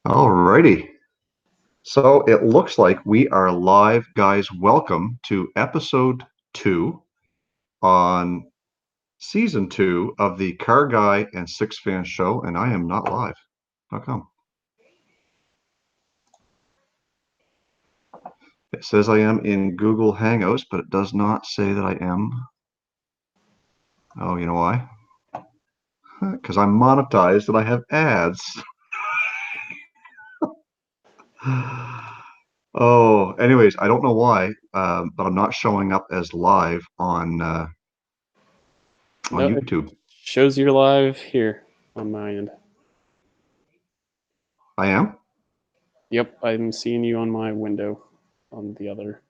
Alrighty. So it looks like we are live, guys. Welcome to episode 2 on season 2 of the CarrGuy and SixFan show, and I am not live. How come? It says I am in Google Hangouts, but it does not say that I am. Oh, you know why? Because I'm monetized and I have ads. Oh, anyways, I don't know why, but I'm not showing up as live on No, it YouTube. shows you're live here on my end. I am? Yep, I'm seeing you on my window on the other.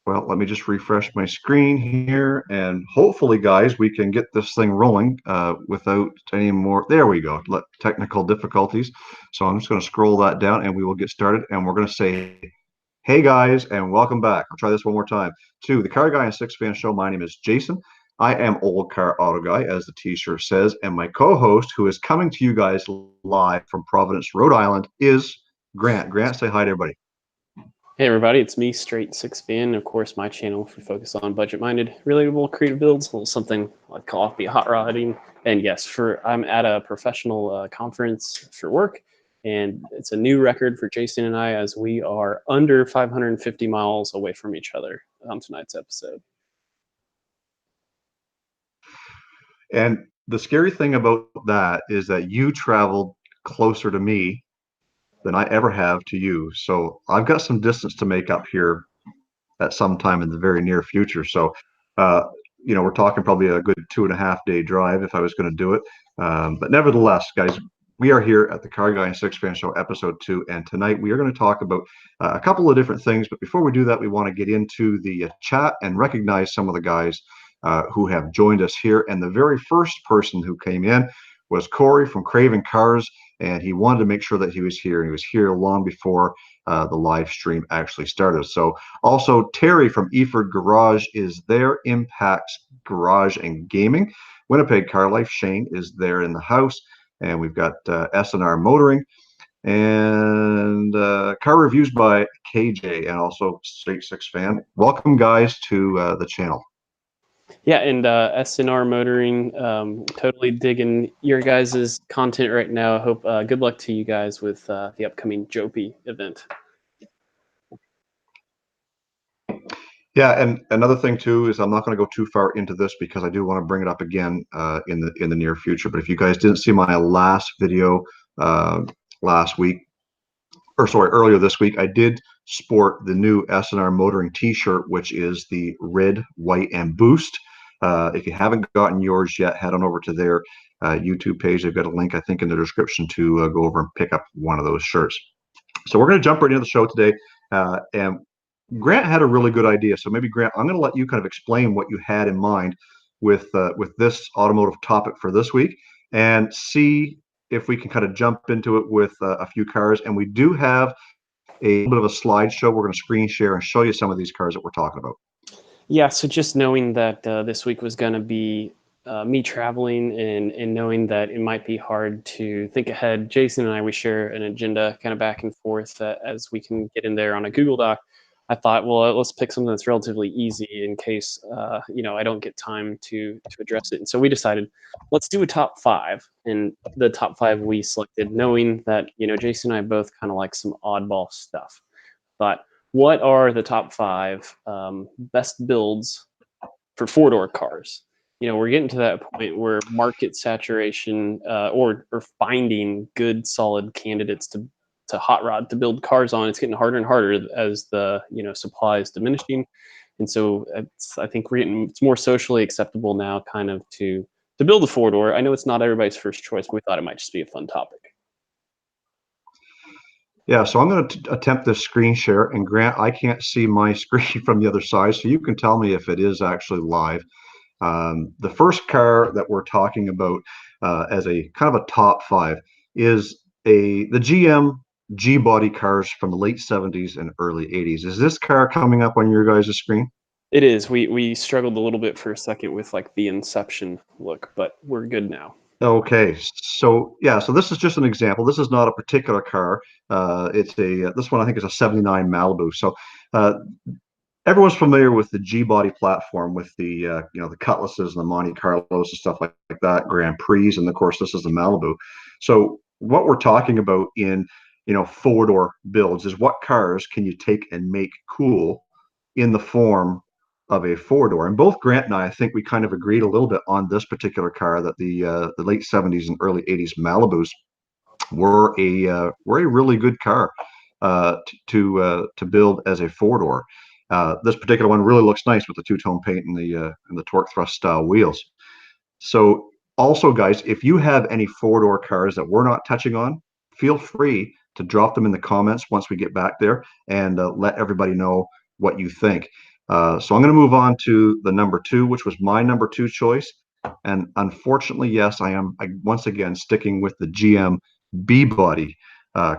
Well, let me just refresh my screen here, and hopefully, guys, we can get this thing rolling without any more. There we go. Technical difficulties. So I'm just going to scroll that down, and we will get started. And we're going to say, "Hey, guys, and welcome back." I'll try this one more time. To the Car Guy and SixFan show. My name is Jason. I am Old Car Auto Guy, as the T-shirt says, and my co-host, who is coming to you guys live from Providence, Rhode Island, is Grant. Grant, say hi to everybody. Hey everybody, it's me, Straight SixFan. Of course, my channel for focus on budget-minded, relatable, creative builds, a little something like coffee, hot rodding, and yes, I'm at a professional conference for work, and it's a new record for Jason and I as we are under 550 miles away from each other on tonight's episode. And the scary thing about that is that you traveled closer to me than I ever have to you. So I've got some distance to make up here at some time in the very near future. So, uh, we're talking probably a good 2.5 day drive if I was going to do it. But nevertheless, guys, we are here at the Car Guy and SixFan Show, episode 2, and tonight we are going to talk about a couple of different things. But before we do that, we want to get into the chat and recognize some of the guys who have joined us here. And the very first person who came in was Corey from Craven Cars, and he wanted to make sure that he was here. He was here long before the live stream actually started. So also Terry from Eford Garage is there. Impacts Garage and Gaming. Winnipeg Car Life, Shane is there in the house. And we've got S&R Motoring and car reviews by KJ and also Straight SixFan. Welcome, guys, to the channel. Yeah, and S&R Motoring, totally digging your guys' content right now. Hope good luck to you guys with the upcoming Jopi event. Yeah, and another thing too is I'm not going to go too far into this because I do want to bring it up again in the near future. But if you guys didn't see my last video last week, or sorry, earlier this week, I did sport the new S&R Motoring T-shirt, which is the red, white, and boost. If you haven't gotten yours yet, head on over to their YouTube page. They've got a link, I think, in the description to go over and pick up one of those shirts. So we're going to jump right into the show today, and Grant had a really good idea. So maybe Grant, I'm going to let you kind of explain what you had in mind with this automotive topic for this week, and see if we can kind of jump into it with a few cars. And we do have a bit of a slideshow. We're going to screen share and show you some of these cars that we're talking about. Yeah, so just knowing that this week was going to be me traveling and knowing that it might be hard to think ahead, Jason and I, we share an agenda kind of back and forth as we can get in there on a Google Doc. I thought, well, let's pick something that's relatively easy in case, I don't get time to address it. And so we decided, let's do a top 5. And the top 5 we selected, knowing that, Jason and I both kind of like some oddball stuff. But what are the top 5 best builds for 4-door cars? We're getting to that point where market saturation or finding good, solid candidates to hot rod to build cars on, it's getting harder and harder as the supply is diminishing. And so I think it's more socially acceptable now kind of to build a 4-door. I know it's not everybody's first choice, but we thought it might just be a fun topic. Yeah, so I'm going to attempt this screen share, and Grant, I can't see my screen from the other side, so you can tell me if it is actually live. The first car that we're talking about as a kind of a top 5 is the GM G-body cars from the late 70s and early 80s. Is this car coming up on your guys' screen? It is. We struggled a little bit for a second with like the Inception look, but we're good now. Okay, so yeah, so this is just an example. This is not a particular car. It's a this one I think is a '79 Malibu. So uh, everyone's familiar with the G body platform with the the Cutlasses and the Monte Carlos and stuff like that, Grand Prix, and of course this is the Malibu. So what we're talking about in four door builds is what cars can you take and make cool in the form of a four door. And both Grant and I think we kind of agreed a little bit on this particular car that the late '70s and early '80s Malibus were a really good car to build as a four door. This particular one really looks nice with the two tone paint and the torque thrust style wheels. So also, guys, if you have any four door cars that we're not touching on, feel free to drop them in the comments once we get back there and let everybody know what you think. So I'm going to move on to the number two, which was my number two choice. And unfortunately, yes, I once again sticking with the GM B body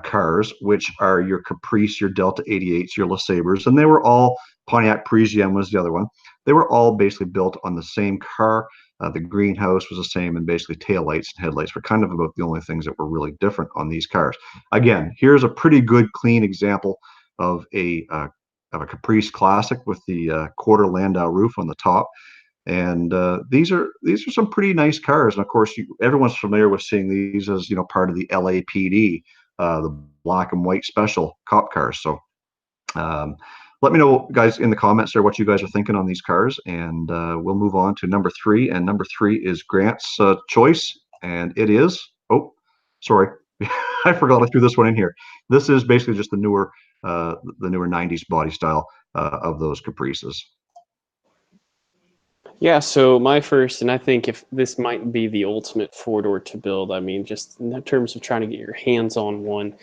cars, which are your Caprice, your Delta 88s, your LeSabres, and they were all Pontiac Parisienne was the other one. They were all basically built on the same car. The greenhouse was the same, and basically tail lights and headlights were kind of about the only things that were really different on these cars. Again, here's a pretty good, clean example of a Caprice Classic with the quarter Landau roof on the top. And these are some pretty nice cars. And of course, everyone's familiar with seeing these as part of the LAPD, the black and white special cop cars. So um, let me know, guys, in the comments there what you guys are thinking on these cars, and we'll move on to number three. And number three is Grant's choice, and it is. Oh, sorry, I forgot I threw this one in here. This is basically just the newer '90s body style of those Caprices. Yeah, so my first, and I think if this might be the ultimate four door to build, I mean, just in terms of trying to get your hands on one,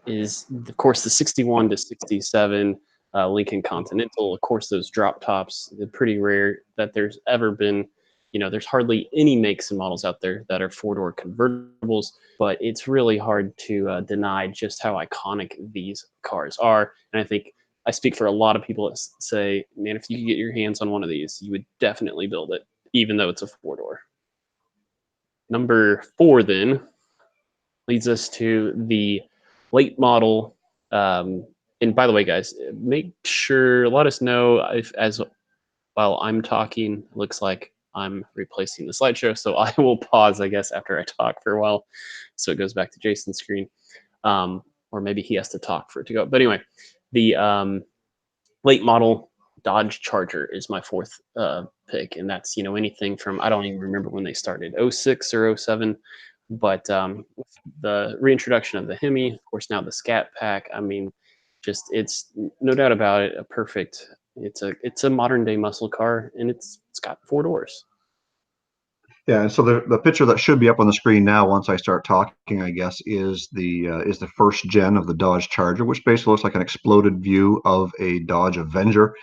is of course the 61 to 67 Lincoln Continental. Of course, those drop tops, they're pretty rare that there's ever been, there's hardly any makes and models out there that are four door convertibles, but it's really hard to deny just how iconic these cars are. And I think I speak for a lot of people that say, man, if you could get your hands on one of these, you would definitely build it, even though it's a four door. Number four then leads us to the late model. And by the way, guys, make sure, let us know if, as while I'm talking, it looks like I'm replacing the slideshow. So I will pause, I guess, after I talk for a while. So it goes back to Jason's screen. Or maybe he has to talk for it to go. But anyway, the late model Dodge Charger is my fourth pick, and that's anything from I don't even remember when they started, '06 or '07, but with the reintroduction of the Hemi, of course now the Scat Pack. I mean, just it's no doubt about it a perfect. It's a modern day muscle car, and it's got four doors. Yeah, and so the picture that should be up on the screen now, once I start talking, I guess, is the first gen of the Dodge Charger, which basically looks like an exploded view of a Dodge Avenger.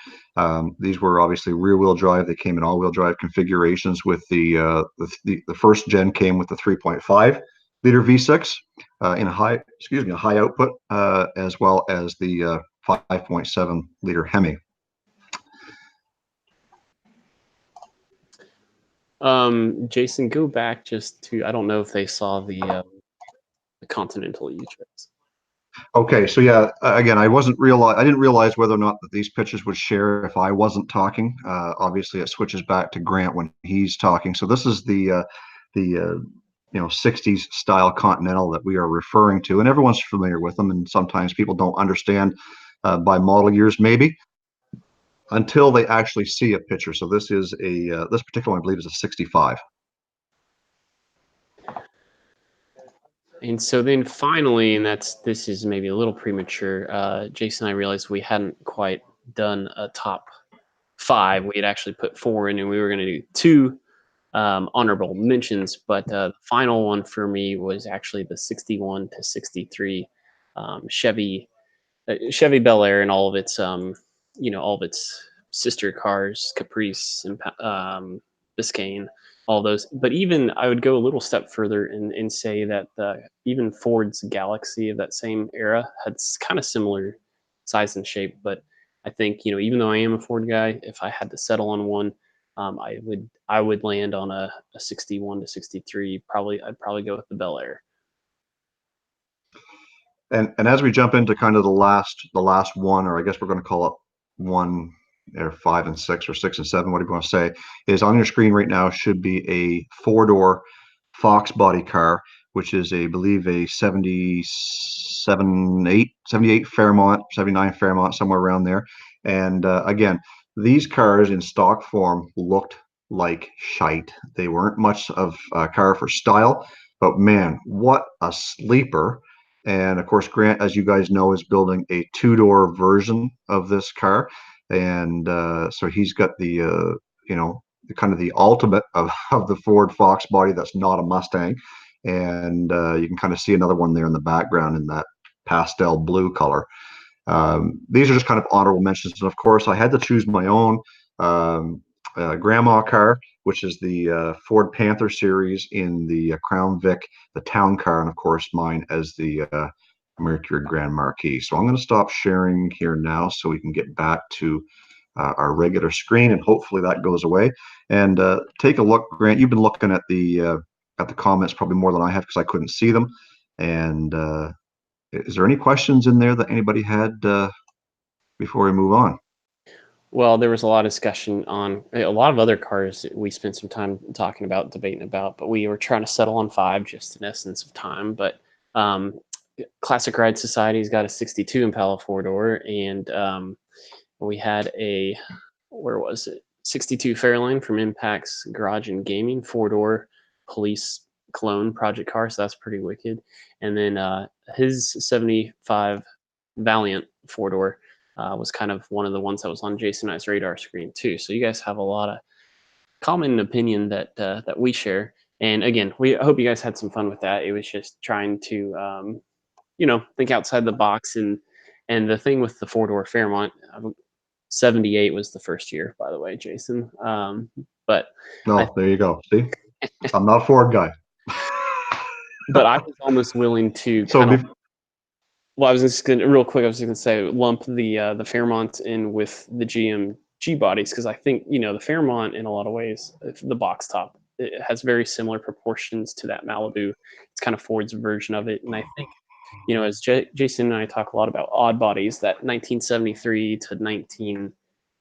These were obviously rear-wheel drive. They came in all-wheel drive configurations. With the first gen came with the 3.5 liter V6 in a high output, as well as the 5.7 liter Hemi. Jason, go back just to I don't know if they saw the Continental you chose. Okay, so yeah, again, I didn't realize whether or not that these pictures would share if I wasn't talking. Obviously, it switches back to Grant when he's talking. So this is the '60s style Continental that we are referring to, and everyone's familiar with them. And sometimes people don't understand by model years, maybe until they actually see a picture. So this particular one, I believe, is a '65. And so then finally, and this is maybe a little premature, Jason and I realized we hadn't quite done a top five. We had actually put four in, and we were going to do two honorable mentions. But the final one for me was actually the 61 to 63 Chevy Bel Air and all of its all of its sister cars, Caprice and Biscayne, all those. But even I would go a little step further and say that even Ford's Galaxy of that same era had kind of similar size and shape. But I think even though I am a Ford guy, if I had to settle on one, I would land on a 61 to 63. I'd probably go with the Bel Air. And as we jump into kind of the last one, or I guess we're going to call it one or 5 and 6 or 6 and 7, what do you want to say, is on your screen right now should be a 4-door Fox body car, which is I believe a 78 Fairmont, 79 Fairmont, somewhere around there. And again, these cars in stock form looked like shite. They weren't much of a car for style, but man, what a sleeper. And of course, Grant, as you guys know, is building a 2-door version of this car. And so he's got kind of the ultimate of the Ford Fox body that's not a Mustang. And you can kind of see another one there in the background in that pastel blue color. These are just kind of honorable mentions. And of course, I had to choose my own grandma car, which is the Ford Panther series in the Crown Vic, the town car, and of course mine as the Mercury Grand Marquis. So I'm going to stop sharing here now so we can get back to our regular screen, and hopefully that goes away. And take a look, Grant. You've been looking at the comments probably more than I have because I couldn't see them. And is there any questions in there that anybody had before we move on? Well, there was a lot of discussion on a lot of other cars that we spent some time talking about, debating about, but we were trying to settle on 5 just in essence of time. But um, Classic Ride Society's got a 62 Impala 4-door, and we had a, where was it? 62 Fairlane from Impact's Garage and Gaming 4-door police clone project car. So that's pretty wicked. And then his 75 Valiant 4-door was kind of one of the ones that was on Jason and I's radar screen too. So you guys have a lot of common opinion that we share. And again, I hope you guys had some fun with that. It was just trying to think outside the box. And the thing with the 4-door Fairmont, 78 was the first year, by the way, Jason. But I No, there you go. See, I'm not a Ford guy. but I was almost willing to So kind of, well, I was just gonna real quick. I was just gonna say lump the Fairmont in with the GMG bodies because I think the Fairmont in a lot of ways, the box top, it has very similar proportions to that Malibu. It's kind of Ford's version of it, and I think as Jason and I talk a lot about odd bodies, that 1973 to 19.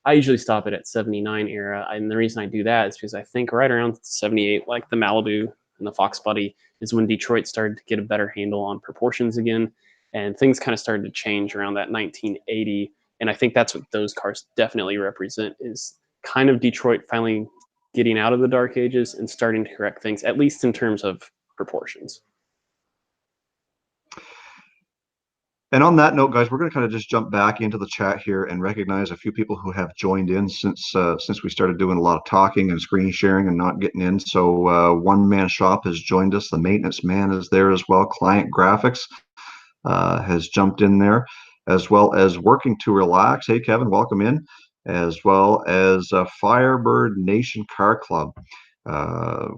I usually stop it at 79 era, and the reason I do that is because I think right around 78, like the Malibu and the Fox body, is when Detroit started to get a better handle on proportions again and things kind of started to change around that 1980. And I think that's what those cars definitely represent, is kind of Detroit finally getting out of the dark ages and starting to correct things, at least in terms of proportions. And on that note, guys, we're going to kind of just jump back into the chat here and recognize a few people who have joined in since we started doing a lot of talking and screen sharing and not getting in. So One Man Shop has joined us. The Maintenance Man is there as well. Client Graphics has jumped in there, as well as Working to Relax. Hey, Kevin, welcome in. As well as Firebird Nation Car Club.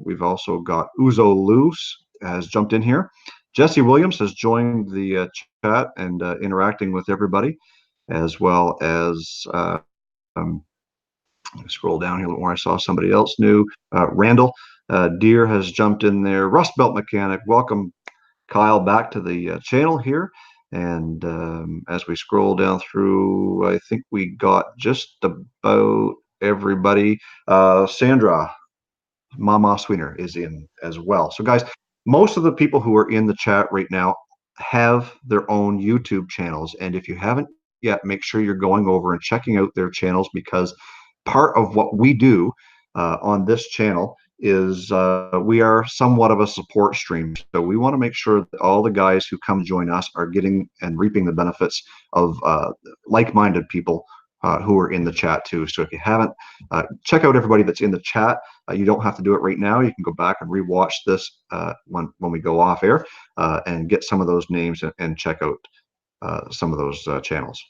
We've also got Uzo Loose has jumped in here. Jesse Williams has joined the chat and interacting with everybody, as well as scroll down here a little more. I saw somebody else new. Randall Deer has jumped in there. Rust Belt Mechanic, welcome, Kyle, back to the channel here. And as we scroll down through, I think we got just about everybody. Sandra Mama Sweener is in as well. So, guys, most of the people who are in the chat right now have their own YouTube channels. And if you haven't yet, make sure you're going over and checking out their channels, because part of what we do on this channel is we are somewhat of a support stream. So we want to make sure that all the guys who come join us are getting and reaping the benefits of like-minded people who are in the chat too. So if you haven't, check out everybody that's in the chat. You don't have to do it right now. You can go back and rewatch this when we go off air and get some of those names and check out some of those channels.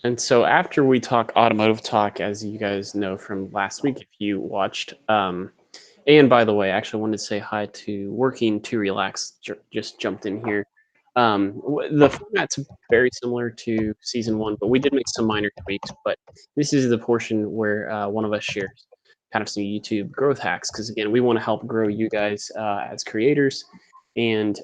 And so after we talk automotive talk, as you guys know from last week, if you watched, and by the way, I actually wanted to say hi to Working to Relax, just jumped in here. The format's very similar to season 1, but we did make some minor tweaks. But this is the portion where one of us shares. kind of some YouTube growth hacks, because again, we want to help grow you guys as creators. And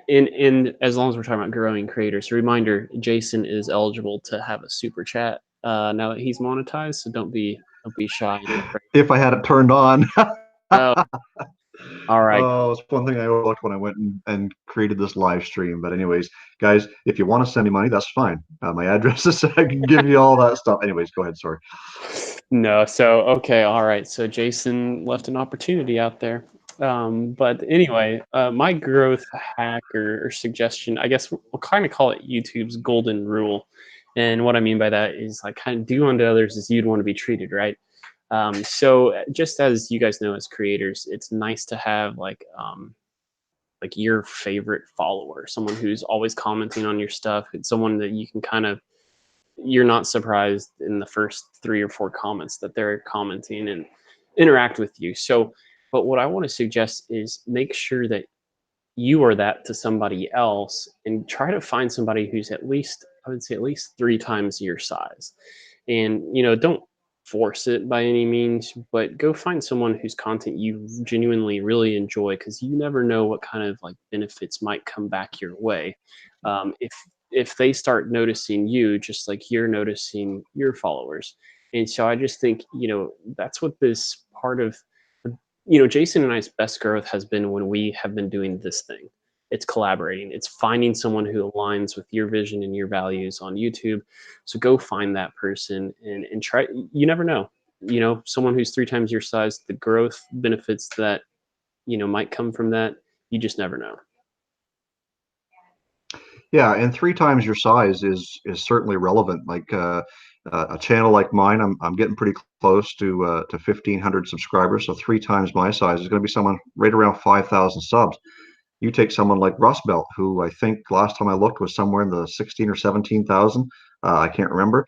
in as long as we're talking about growing creators, a reminder: Jason is eligible to have a super chat now that he's monetized. So don't be shy and afraid. If I had it turned on. Oh, all right. Oh, it's one thing I overlooked when I went and created this live stream. But anyways, guys, if you want to send me money, that's fine. My address is, I can give you all that stuff. Anyways, go ahead. Sorry. No, so okay, all right. So Jason left an opportunity out there. But anyway, my growth hack or suggestion, I guess we'll kind of call it YouTube's golden rule. And what I mean by that is like kind of do unto others as you'd want to be treated, right? So just as you guys know as creators, it's nice to have like your favorite follower, someone who's always commenting on your stuff. It's someone that you can kind of you're not surprised in the first 3 or 4 comments that they're commenting and interact with you. So, but what I want to suggest is make sure that you are that to somebody else and try to find somebody who's at least, I would say, at least 3 times your size. And, don't force it by any means, but go find someone whose content you genuinely really enjoy, because you never know what kind of like benefits might come back your way. If they start noticing you just like you're noticing your followers. And so I just think, that's what this part of, Jason and I's best growth has been when we have been doing this thing. It's collaborating. It's finding someone who aligns with your vision and your values on YouTube. So go find that person and try. You never know. Someone who's 3 times your size, the growth benefits that might come from that. You just never know. Yeah, and 3 times your size is certainly relevant. Like a channel like mine, I'm getting pretty close to 1,500 subscribers. So 3 times my size is going to be someone right around 5,000 subs. You take someone like Rust Belt, who I think last time I looked was somewhere in the 16 or 17,000. I can't remember.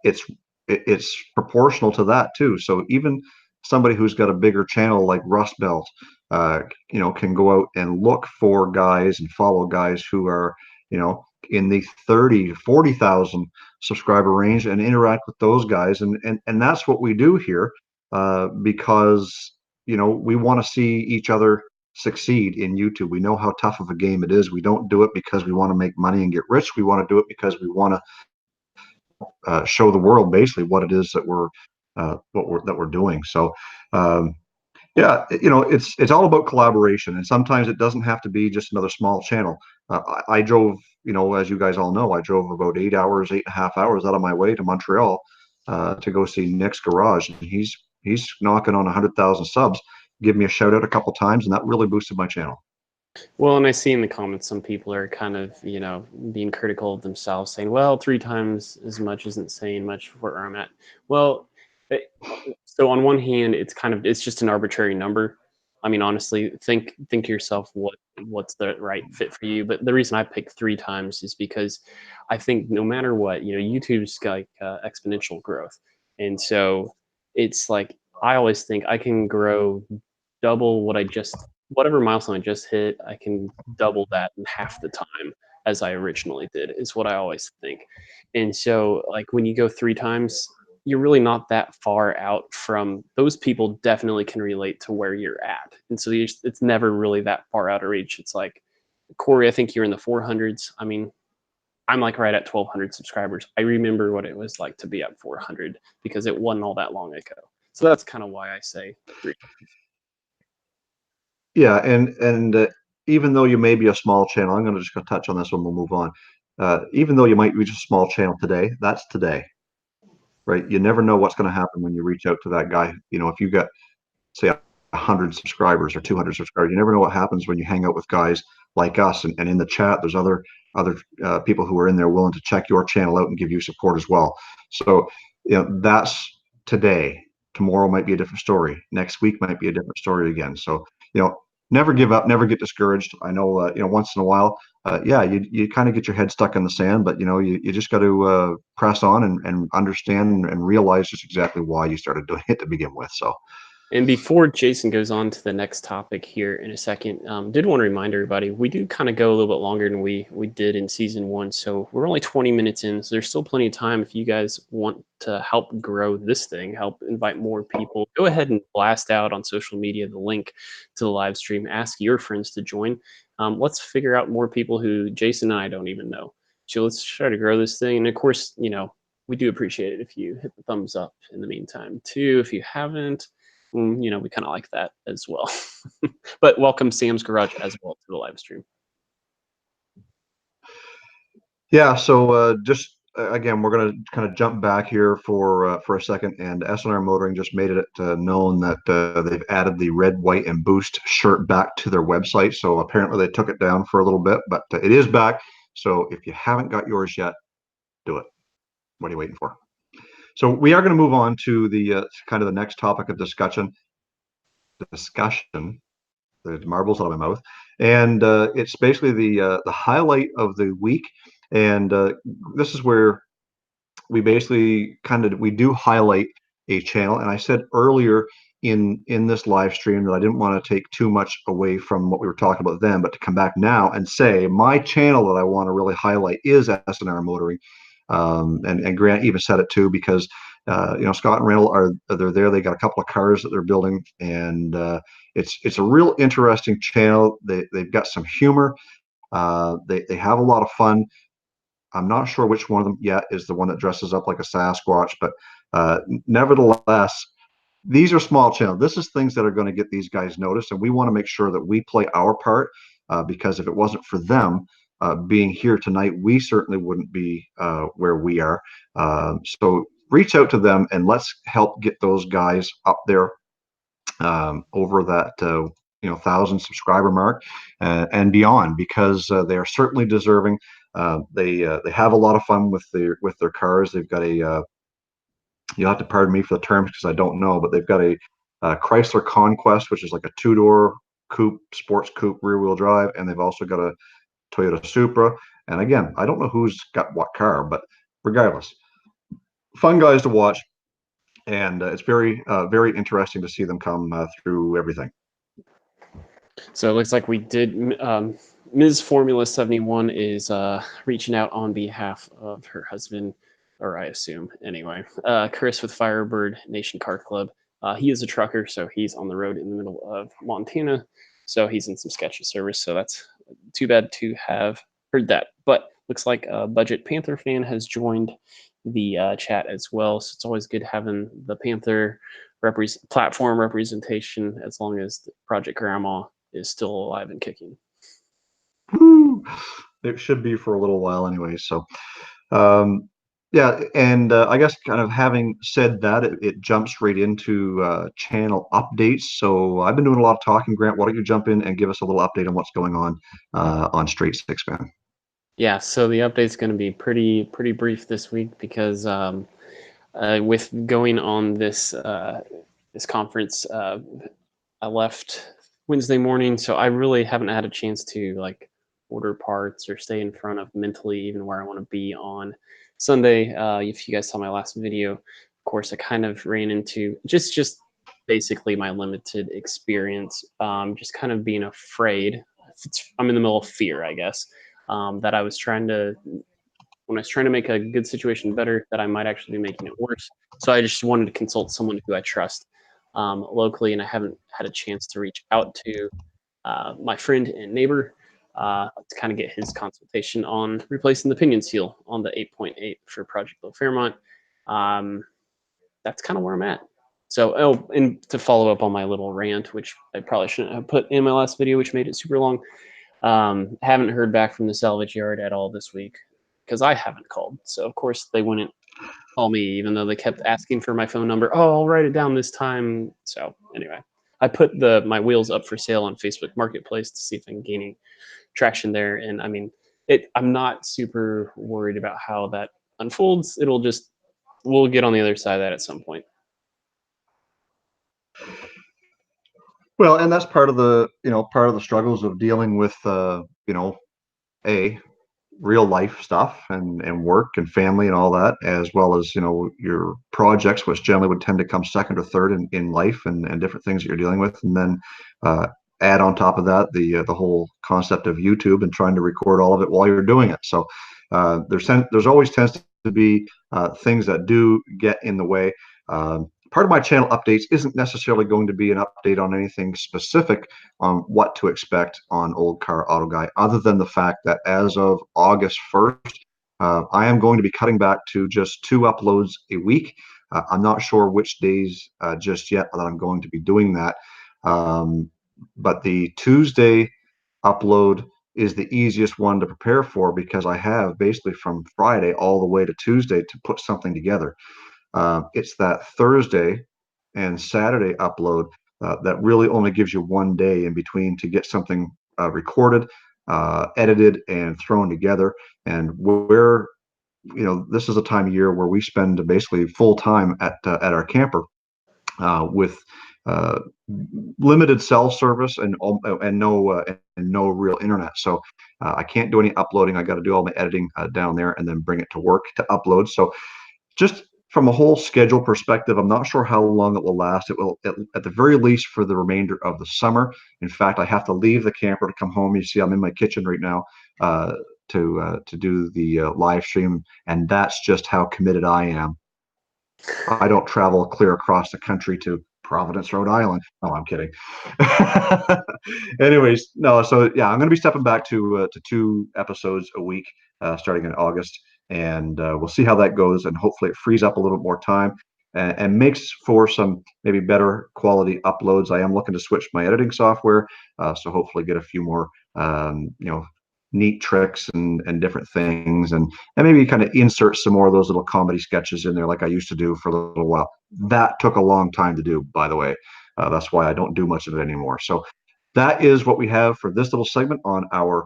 It's proportional to that too. So even somebody who's got a bigger channel like Rust Belt, can go out and look for guys and follow guys who are, in the 30 to 40,000 subscriber range and interact with those guys. And that's what we do here, because, we want to see each other succeed in YouTube. We know how tough of a game it is. We don't do it because we want to make money and get rich. We want to do it because we want to show the world basically what it is that we're doing. So yeah, it's all about collaboration, and sometimes it doesn't have to be just another small channel. I drove, as you guys all know, I drove about 8 hours, 8.5 hours out of my way to Montreal to go see Nick's Garage, and he's knocking on 100,000 subs. Give me a shout out a couple times, and that really boosted my channel. Well, and I see in the comments some people are kind of, being critical of themselves, saying, well, 3 times as much isn't saying much for where I'm at. Well, so on one hand, it's just an arbitrary number. I mean, honestly, think to yourself what's the right fit for you. But the reason I picked 3 times is because I think no matter what, YouTube's like exponential growth. And so it's like, I always think I can grow double whatever milestone I just hit, I can double that in half the time as I originally did, is what I always think. And so like when you go 3 times, you're really not that far out from those people. Definitely can relate to where you're at. And so it's never really that far out of reach. It's like, Corey, I think you're in the 400s. I mean, I'm like right at 1,200 subscribers. I remember what it was like to be at 400 because it wasn't all that long ago. So that's kind of why I say 3. Yeah, and even though you may be a small channel, I'm going to just go touch on this one. We'll move on. Even though you might reach a small channel today, that's today, right? You never know what's going to happen when you reach out to that guy. If you got, say, 100 subscribers or 200 subscribers, you never know what happens when you hang out with guys like us. And in the chat, there's other people who are in there willing to check your channel out and give you support as well. So that's today. Tomorrow might be a different story. Next week might be a different story again. So never give up, never get discouraged. I know once in a while, yeah, you kind of get your head stuck in the sand, but you just got to press on and understand and realize just exactly why you started doing it to begin with. So And before Jason goes on to the next topic here in a second, did want to remind everybody we do kind of go a little bit longer than we did in season one, so we're only 20 minutes in, so there's still plenty of time if you guys want to help grow this thing, help invite more people. Go ahead and blast out on social media the link to the live stream. Ask your friends to join. Let's figure out more people who Jason and I don't even know. So let's try to grow this thing, and of course, we do appreciate it if you hit the thumbs up in the meantime too. If you haven't, we kind of like that as well. But welcome Sam's Garage as well to the live stream. Yeah, so just again, we're going to kind of jump back here for a second, and S&R Motoring just made it known that they've added the red, white, and boost shirt back to their website. So apparently they took it down for a little bit, but it is back. So if you haven't got yours yet, do it. What are you waiting for? So we are going to move on to the kind of the next topic of discussion. The marbles out of my mouth, and it's basically the highlight of the week, and this is where we basically we do highlight a channel. And I said earlier in this live stream that I didn't want to take too much away from what we were talking about then, but to come back now and say my channel that I want to really highlight is S&R Motoring. And Grant even said it too, because Scott and Randall they're there. They got a couple of cars that they're building, and it's a real interesting channel. They've got some humor. They have a lot of fun. I'm not sure which one of them yet is the one that dresses up like a Sasquatch, but nevertheless, these are small channels. This is things that are going to get these guys noticed, and we want to make sure that we play our part, because if it wasn't for them being here tonight, we certainly wouldn't be where we are. So reach out to them and let's help get those guys up there over that 1,000 subscriber mark and beyond, because they are certainly deserving. They have a lot of fun with their cars. They've got a you'll have to pardon me for the terms because I don't know, but they've got a Chrysler Conquest, which is like a two-door coupe, sports coupe, rear-wheel drive, and they've also got a Toyota Supra. And again, I don't know who's got what car, but regardless, fun guys to watch, and it's very interesting to see them come through everything. So it looks like we did. Ms. Formula 71 is reaching out on behalf of her husband, or I assume anyway. Chris with Firebird Nation Car Club. He is a trucker, so he's on the road in the middle of Montana. So he's in some sketchy service. So that's too bad to have heard that. But looks like a Budget Panther fan has joined the chat as well. So it's always good having the Panther platform representation, as long as Project Grandma is still alive and kicking. Woo! It should be for a little while anyway. So yeah, and I guess kind of having said that, it jumps right into channel updates. So I've been doing a lot of talking. Grant, why don't you jump in and give us a little update on what's going on Straight SixFan? Yeah, so the update's going to be pretty brief this week, because with going on this conference, I left Wednesday morning, so I really haven't had a chance to like order parts or stay in front of mentally even where I want to be on Sunday. If you guys saw my last video, of course, I kind of ran into just basically my limited experience, just kind of being afraid. I'm in the middle of fear, I guess, that I was trying to when I was trying to make a good situation better, that I might actually be making it worse. So I just wanted to consult someone who I trust locally, and I haven't had a chance to reach out to my friend and neighbor to kind of get his consultation on replacing the pinion seal on the 8.8 for Project Low Fairmont. That's kind of where I'm at. So, and to follow up on my little rant, which I probably shouldn't have put in my last video, which made it super long. Haven't heard back from the salvage yard at all this week, because I haven't called. So of course they wouldn't call me, even though they kept asking for my phone number. Oh, I'll write it down this time. So anyway, I put my wheels up for sale on Facebook Marketplace to see if I can gain any traction there. And I mean, I'm not super worried about how that unfolds. We'll get on the other side of that at some point. Well, and that's part of the struggles of dealing with a real life stuff and work and family and all that, as well as, you know, your projects, which generally would tend to come second or third in life and different things that you're dealing with. And then uh, add on top of that the whole concept of YouTube and trying to record all of it while you're doing it. So there's always tends to be things that do get in the way. Part of my channel updates isn't necessarily going to be an update on anything specific on what to expect on Old Car Auto Guy, other than the fact that as of August 1st, I am going to be cutting back to just 2 uploads a week. I'm not sure which days just yet that I'm going to be doing that. But the Tuesday upload is the easiest one to prepare for, because I have basically from Friday all the way to Tuesday to put something together. It's that Thursday and Saturday upload that really only gives you one day in between to get something recorded, edited, and thrown together. And we're, you know, this is a time of year where we spend basically full time at our camper with uh, limited cell service and no real internet. So I can't do any uploading. I got to do all my editing down there and then bring it to work to upload. So just from a whole schedule perspective, I'm not sure how long it will last. It will, at the very least, for the remainder of the summer. In fact, I have to leave the camper to come home. You see, I'm in my kitchen right now to do the live stream, and that's just how committed I am. I don't travel clear across the country to Providence, Rhode Island. No, I'm kidding. Anyways, no. So yeah, I'm going to be stepping back to 2 episodes a week starting in August, and we'll see how that goes. And hopefully, it frees up a little bit more time and makes for some maybe better quality uploads. I am looking to switch my editing software, so hopefully get a few more you know, neat tricks and different things, and maybe kind of insert some more of those little comedy sketches in there like I used to do for a little while. That took a long time to do, by the way. That's why I don't do much of it anymore. So that is what we have for this little segment on our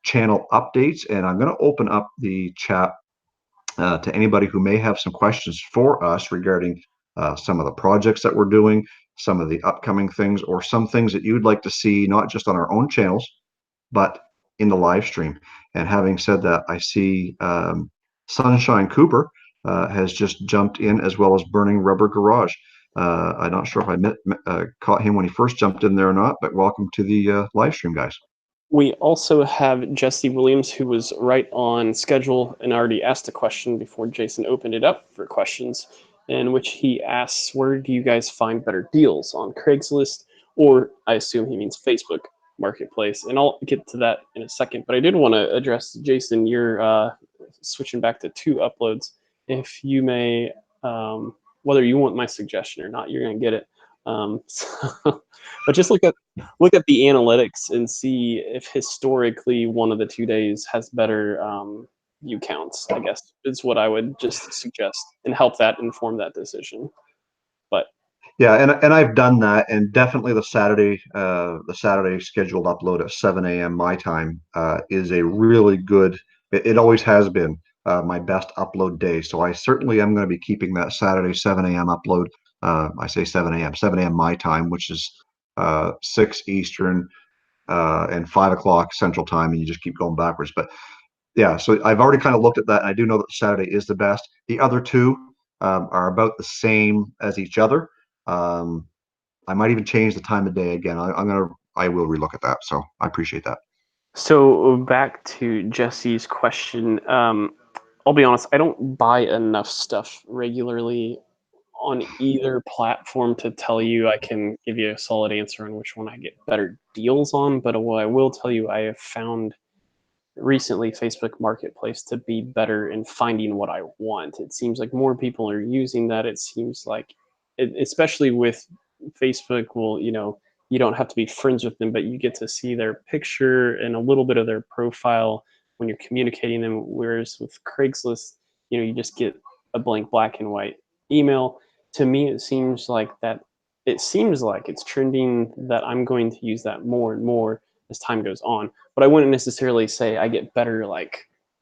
channel updates. And I'm going to open up the chat to anybody who may have some questions for us regarding some of the projects that we're doing, some of the upcoming things, or some things that you'd like to see, not just on our own channels, but in the live stream. And having said that, I see Sunshine Cooper has just jumped in, as well as Burning Rubber Garage. I'm not sure if I caught him when he first jumped in there or not, but welcome to the live stream, guys. We also have Jesse Williams, who was right on schedule and already asked a question before Jason opened it up for questions, in which he asks, where do you guys find better deals, on Craigslist, or I assume he means Facebook Marketplace? And I'll get to that in a second, but I did want to address, Jason, you're switching back to 2 uploads. If you may, whether you want my suggestion or not, you're going to get it. So, but just look at the analytics and see if historically one of the 2 days has better view counts, I guess is what I would just suggest, and help that inform that decision. But Yeah, and I've done that, and definitely the Saturday scheduled upload at 7 a.m. my time is a really good. It always has been my best upload day. So I certainly am going to be keeping that Saturday 7 a.m. upload. I say 7 a.m. 7 a.m. my time, which is 6 Eastern and 5 o'clock Central time, and you just keep going backwards. But yeah, so I've already kind of looked at that, and I do know that Saturday is the best. The other 2 are about the same as each other. Um, I might even change the time of day again. I will relook at that. So I appreciate that. so back to Jesse's question. I'll be honest, I don't buy enough stuff regularly on either platform to tell you I can give you a solid answer on which one I get better deals on. But what I will tell you, I have found recently Facebook Marketplace to be better in finding what I want. It seems like more people are using that. It seems like, especially with Facebook, well, you don't have to be friends with them, but you get to see their picture and a little bit of their profile when you're communicating them. Whereas with Craigslist, you just get a blank black and white email. To me, it seems like it's trending that I'm going to use that more and more as time goes on. But I wouldn't necessarily say I get better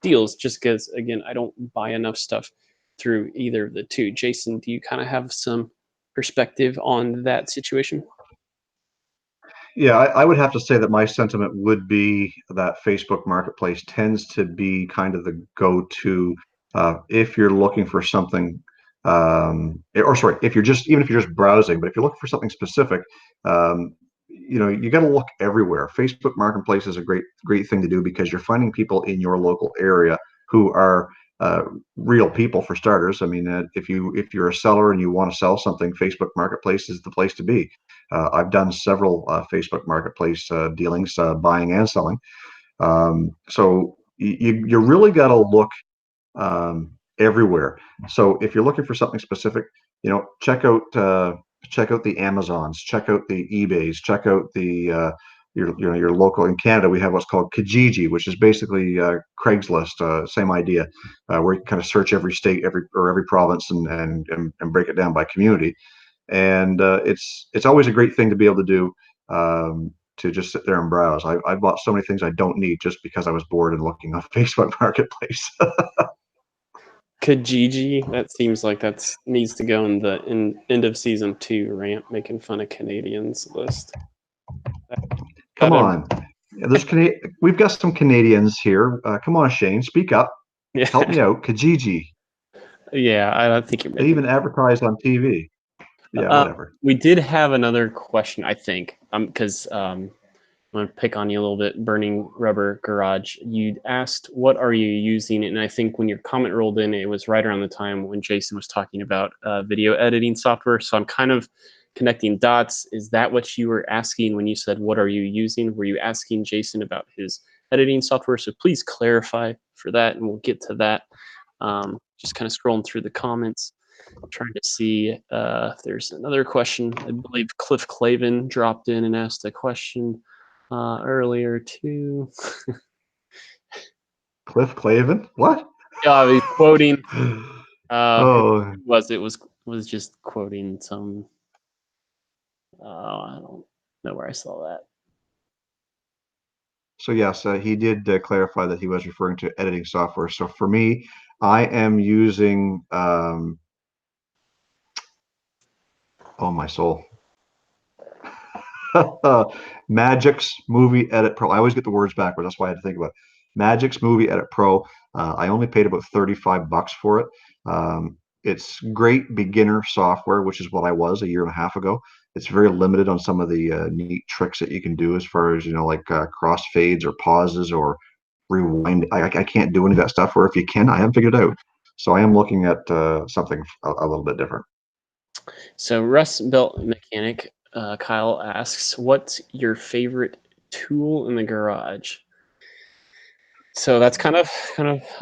deals, just because, again, I don't buy enough stuff through either of the 2. Jason, do you kind of have some perspective on that situation? Yeah, I would have to say that my sentiment would be that Facebook Marketplace tends to be kind of the go-to if you're looking for something, or sorry, if you're just even if you're just browsing, but if you're looking for something specific, you got to look everywhere. Facebook Marketplace is a great thing to do because you're finding people in your local area who are uh, real people for starters. I mean, if you're a seller and you want to sell something, Facebook Marketplace is the place to be. I've done several Facebook Marketplace dealings, buying and selling. So you really got to look everywhere. So if you're looking for something specific, check out the Amazons, check out the eBays, check out the your local. In Canada, we have what's called Kijiji, which is basically Craigslist, same idea, where you can kind of search every state, every province, and break it down by community. And it's always a great thing to be able to do, to just sit there and browse. I've bought so many things I don't need just because I was bored and looking on Facebook Marketplace. Kijiji, that seems like that needs to go in the end of season 2 rant, making fun of Canadians list. Come That ever, on, we've got some Canadians here. Come on, Shane, speak up, help yeah, me out. Kijiji, yeah. I don't think you're they making. even advertise on TV. Yeah, whatever. We did have another question, I think, because I'm going to pick on you a little bit. Burning Rubber Garage, you asked, what are you using? And I think when your comment rolled in, it was right around the time when Jason was talking about video editing software. So I'm kind of connecting dots. Is that what you were asking when you said, what are you using? Were you asking Jason about his editing software? So please clarify for that, and we'll get to that. Just kind of scrolling through the comments, trying to see if there's another question. I believe Cliff Clavin dropped in and asked a question earlier too. Cliff Clavin, what? Yeah, he's quoting. Oh, It was just quoting some. I don't know where I saw that. so yes, he did clarify that he was referring to editing software. So for me, I am using, oh my soul, Magic's Movie Edit Pro. I always get the words backwards. That's why I had to think about it. Magic's Movie Edit Pro. I only paid about $35 for it. It's great beginner software, which is what I was a year and a half ago. It's very limited on some of the neat tricks that you can do as far as, like cross fades or pauses or rewind. I can't do any of that stuff, or if you can, I haven't figured it out. So I am looking at something a little bit different. So Rust Belt Mechanic Kyle asks, "What's your favorite tool in the garage?" So that's kind of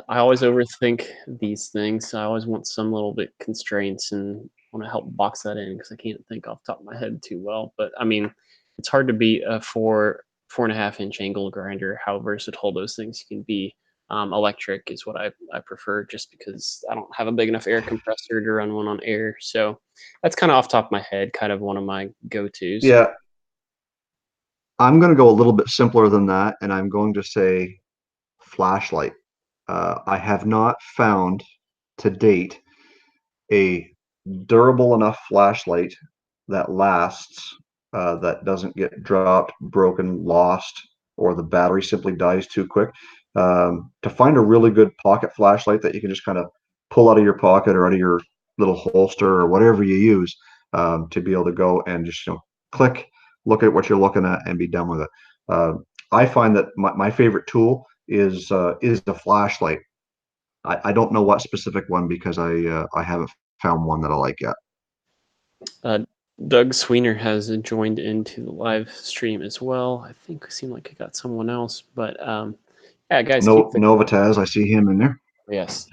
I always overthink these things. I always want some little bit constraints and want to help box that in because I can't think off the top of my head too well. But I mean, it's hard to beat a 4.5 inch angle grinder. How versatile those things can be. Electric is what I prefer just because I don't have a big enough air compressor to run one on air. So that's kind of off the top of my head, kind of one of my go-tos. Yeah, I'm going to go a little bit simpler than that, and I'm going to say flashlight. I have not found to date a durable enough flashlight that lasts, that doesn't get dropped, broken, lost, or the battery simply dies too quick. To find a really good pocket flashlight that you can just kind of pull out of your pocket or out of your little holster or whatever you use, to be able to go and just click, look at what you're looking at, and be done with it. Uh, I find that my favorite tool is the flashlight. I don't know what specific one because I haven't found one that I like yet. Uh, Doug Sweener has joined into the live stream as well. I think it seemed like I got someone else, but yeah, guys, keep No, the Novotaz, I see him in there. yes,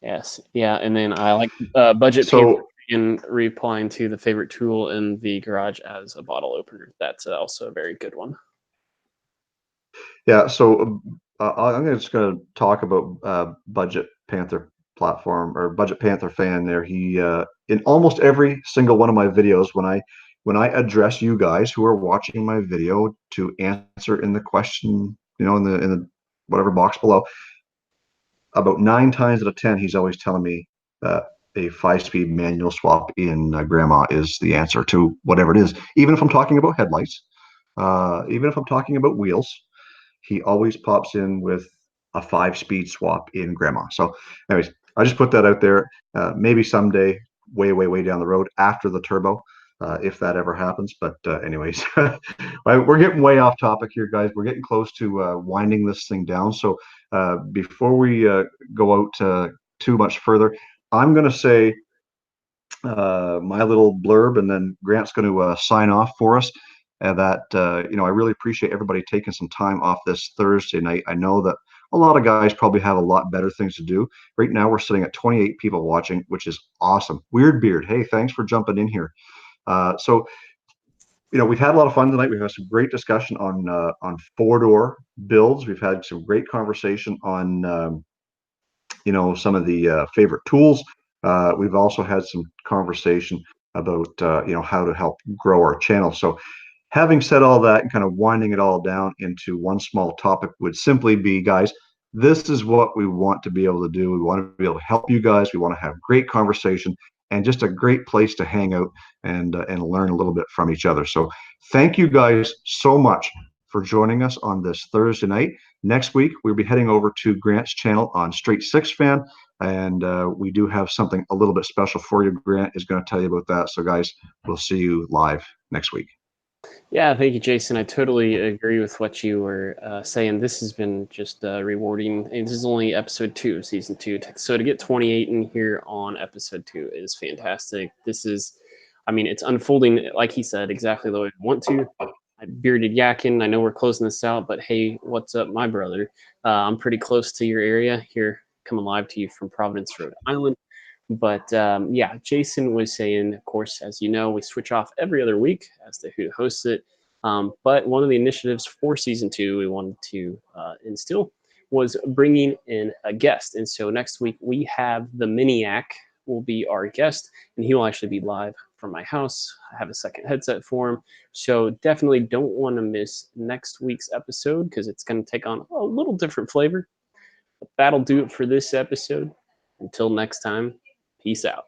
yes, yeah. And then I like Budget Panther So in replying to the favorite tool in the garage as a bottle opener. That's also a very good one. yeah, so I'm just going to talk about Budget Panther platform, or Budget Panther fan. There, he in almost every single one of my videos, when I address you guys who are watching my video to answer in the question, in the whatever box below, about 9 times out of 10, he's always telling me that a 5-speed manual swap in Grandma is the answer to whatever it is. Even if I'm talking about headlights, Even if I'm talking about wheels, he always pops in with a 5-speed swap in grandma. So anyways, I just put that out there. Maybe someday, way, way, way down the road after the turbo, if that ever happens. But anyways, we're getting way off topic here, guys. We're getting close to winding this thing down. So before we go out too much further, I'm going to say my little blurb, and then Grant's going to sign off for us. That I really appreciate everybody taking some time off this Thursday night. I know that a lot of guys probably have a lot better things to do. Right now, we're sitting at 28 people watching, which is awesome. Weird Beard, hey, thanks for jumping in here. So we've had a lot of fun tonight. We've had some great discussion on 4-door builds. We've had some great conversation on some of the favorite tools. We've also had some conversation about how to help grow our channel. So having said all that and kind of winding it all down into one small topic would simply be, guys, this is what we want to be able to do. We want to be able to help you guys. We want to have great conversation and just a great place to hang out and learn a little bit from each other. So thank you guys so much for joining us on this Thursday night. Next week, we'll be heading over to Grant's channel on Straight SixFan, and we do have something a little bit special for you. Grant is going to tell you about that. So guys, we'll see you live next week. Yeah, thank you, Jason. I totally agree with what you were saying. This has been just rewarding. And this is only episode 2 of season 2. So to get 28 in here on episode 2 is fantastic. This is, I mean, it's unfolding, like he said, exactly the way I want to. Bearded Yakin, I know we're closing this out, but hey, what's up, my brother? I'm pretty close to your area here, coming live to you from Providence, Rhode Island. But yeah, Jason was saying, of course, as you know, we switch off every other week as to who hosts it. But one of the initiatives for season 2 we wanted to instill was bringing in a guest. And so next week we have the Miniac will be our guest, and he will actually be live from my house. I have a second headset for him. So definitely don't want to miss next week's episode because it's going to take on a little different flavor. But that'll do it for this episode. Until next time, peace out.